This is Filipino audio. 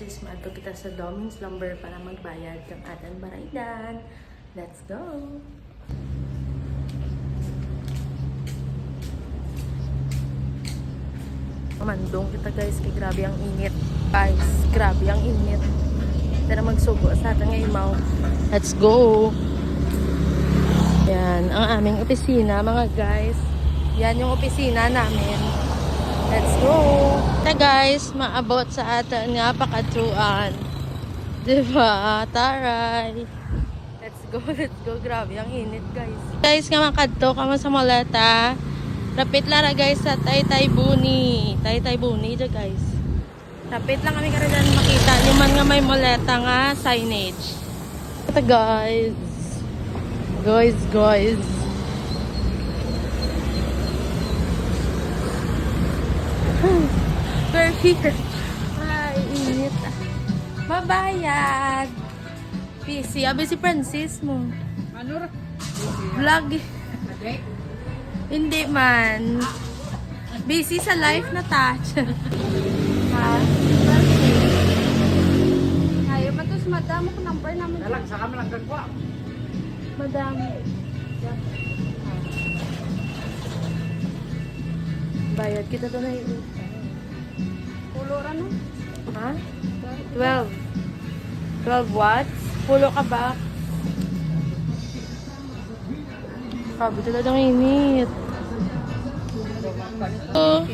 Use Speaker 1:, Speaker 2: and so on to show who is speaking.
Speaker 1: Francis, maadto kita sa Doming's Lumber para magbayad ng ating baraydan. Let's go! Mandong kita guys, kay grabe ang init. Guys, grabe ang init. Tara magsugo sa atin ng imaw. Let's go! Yan, ang aming opisina mga guys. Yan yung opisina namin. Let's go! Ito guys, maabot sa atin nga pakatuan. Diba? Taray! Let's go, let's go. Grabe ang init guys. Guys, nga makadto kamo sa Moleta. Rapit lara guys sa Taytay Buni. Taytay Buni dyan guys. Rapit lang kami karadan makita. Yung man nga may Moleta nga signage. Ito guys. Guys. We're here. Ay, init. Mabayad. PC. Abi si Francis mo.
Speaker 2: Ano ra?
Speaker 1: Vlog. Hindi man. Busy sa life na touch. Ha?
Speaker 3: Ayaw matos madamo ko number namin.
Speaker 2: Dalag sa kami lang gagwa.
Speaker 1: Madami. Bayad kita doon na
Speaker 3: Pulo ra no.
Speaker 1: Ha? 12. 12 watts? Pulo ka ba? Sabi talagang init. Oh.